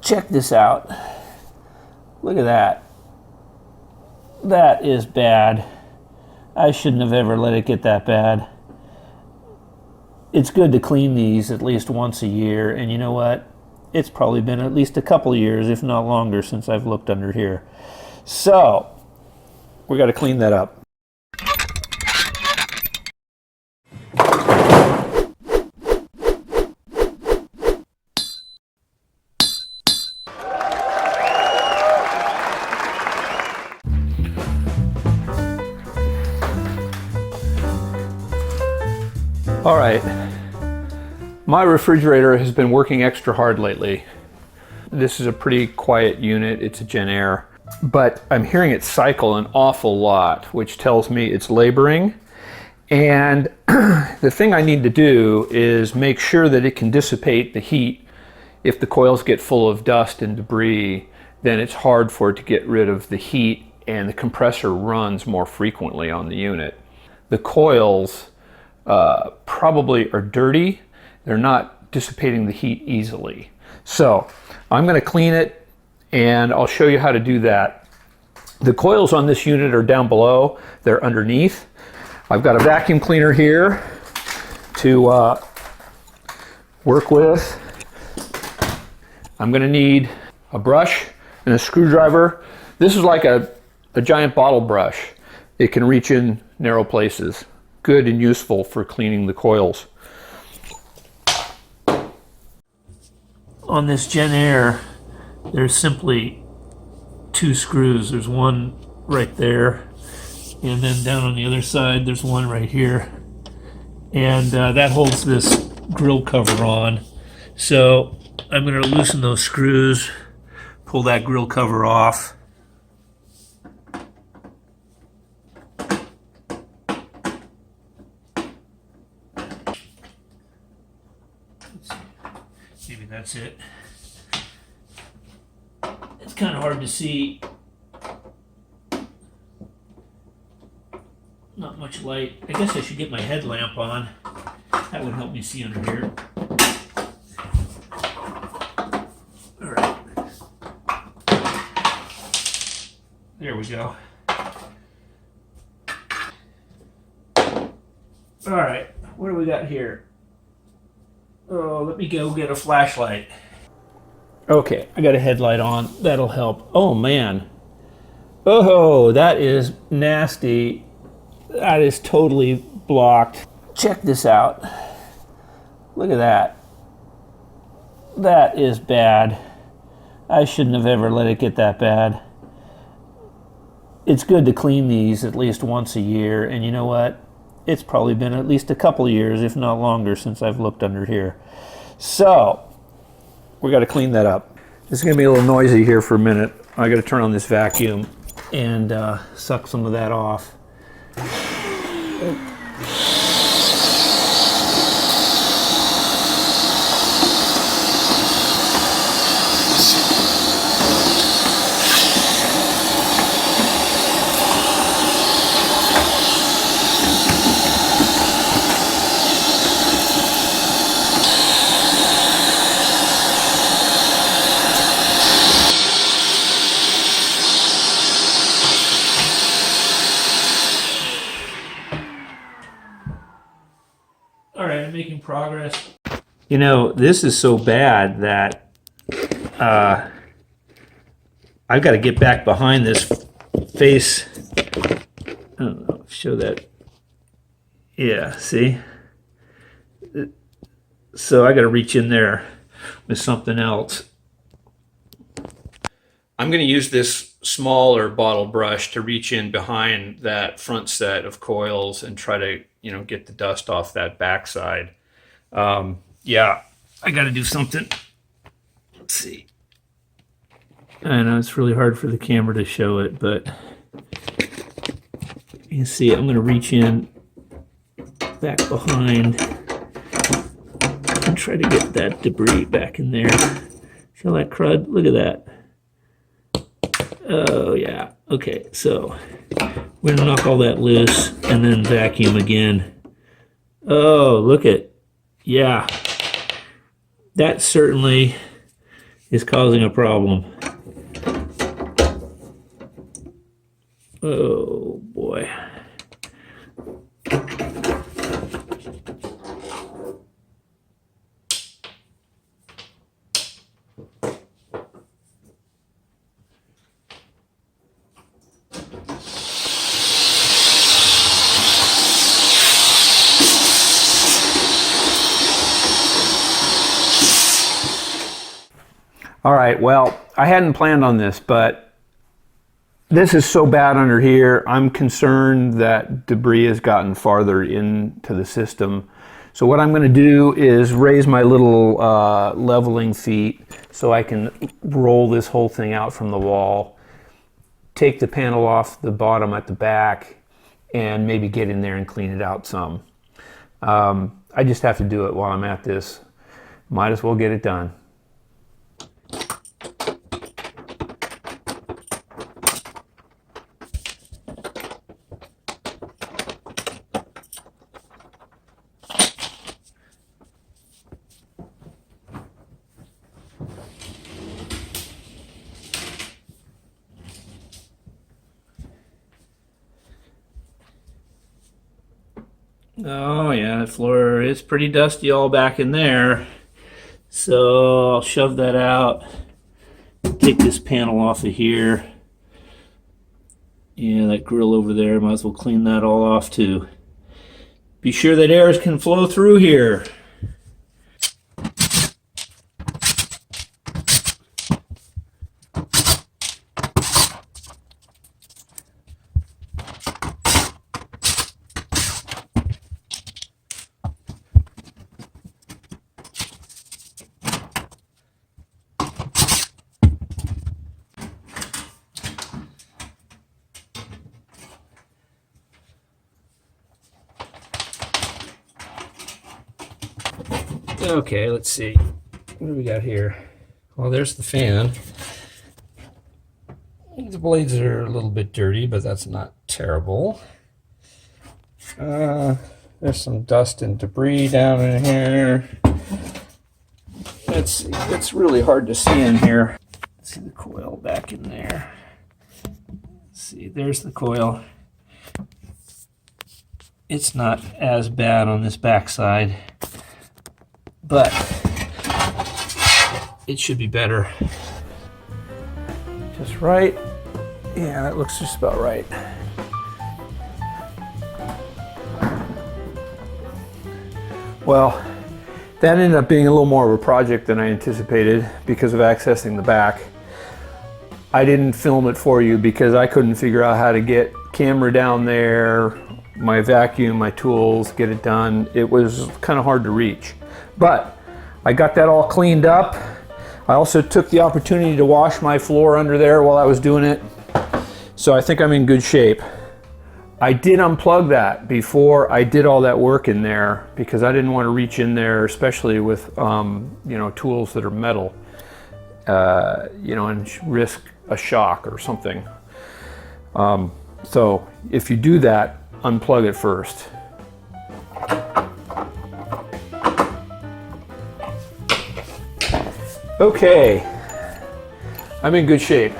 Check this out. Look at that. That is bad. I shouldn't have ever let it get that bad. It's good to clean these at least once a year, and you know what? It's probably been at least a couple years, if not longer, since I've looked under here. So, we got to clean that up. All right, my refrigerator has been working extra hard lately. This is a pretty quiet unit, it's a Jenn-Air, but I'm hearing it cycle an awful lot, which tells me it's laboring. And the thing I need to do is make sure that it can dissipate the heat. If the coils get full of dust and debris, then it's hard for it to get rid of the heat, and the compressor runs more frequently on the unit. The coils probably are dirty. They're not dissipating the heat easily. So I'm going to clean it, and I'll show you how to do that. The coils on this unit are down below. They're underneath. I've got a vacuum cleaner here to work with. I'm going to need a brush and a screwdriver. This is like a giant bottle brush. It can reach in narrow places. Good and useful for cleaning the coils. On this Jenn-Air, there's simply two screws. There's one right there, and then down on the other side there's one right here, and that holds this grill cover on. So I'm going to loosen those screws, pull that grill cover off. Maybe that's it. It's kind of hard to see. Not much light. I guess I should get my headlamp on. That would help me see under here. All right. There we go. All right. What do we got here? Oh, let me go get a flashlight. Okay, I got a headlight on. That'll help. Oh, man. Oh, that is nasty. That is totally blocked. Check this out. Look at that. That is bad. I shouldn't have ever let it get that bad. It's good to clean these at least once a year, and you know what? It's probably been at least a couple years, if not longer, since I've looked under here. So, we got to clean that up. This is going to be a little noisy here for a minute. I got to turn on this vacuum and suck some of that off. All right, I'm making progress. You know, this is so bad that I've got to get back behind this face. I don't know, show that. Yeah, see? So I got to reach in there with something else. I'm going to use this smaller bottle brush to reach in behind that front set of coils and try to, you know, get the dust off that backside. Yeah, I got to do something. Let's see. I know it's really hard for the camera to show it, but you can see I'm going to reach in back behind and try to get that debris back in there. See all that crud? Look at that. Oh yeah, okay, so we're gonna knock all that loose and then vacuum again. Oh, look at, yeah, that certainly is causing a problem. Oh boy. All right, well, I hadn't planned on this, but this is so bad under here. I'm concerned that debris has gotten farther into the system. So what I'm going to do is raise my little leveling feet so I can roll this whole thing out from the wall, take the panel off the bottom at the back, and maybe get in there and clean it out some. I just have to do it while I'm at this. Might as well get it done. Oh yeah, the floor is pretty dusty all back in there. So I'll shove that out, take this panel off of here. Yeah, that grill over there, might as well clean that all off too. Be sure that air can flow through here. Okay, let's see. What do we got here? Well, there's the fan. The blades are a little bit dirty, but that's not terrible. There's some dust and debris down in here. It's really hard to see in here. Let's see the coil back in there. Let's see, there's the coil. It's not as bad on this back side, but it should be better. Just right. Yeah, that looks just about right. Well, that ended up being a little more of a project than I anticipated because of accessing the back. I didn't film it for you because I couldn't figure out how to get camera down there, my vacuum, my tools, get it done. It was kind of hard to reach. But I got that all cleaned up. I also took the opportunity to wash my floor under there while I was doing it. So I think I'm in good shape. I did unplug that before I did all that work in there because I didn't want to reach in there, especially with tools that are metal, and risk a shock or something. So if you do that, unplug it first. Okay, I'm in good shape.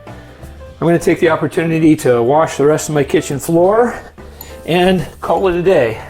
I'm going to take the opportunity to wash the rest of my kitchen floor and call it a day.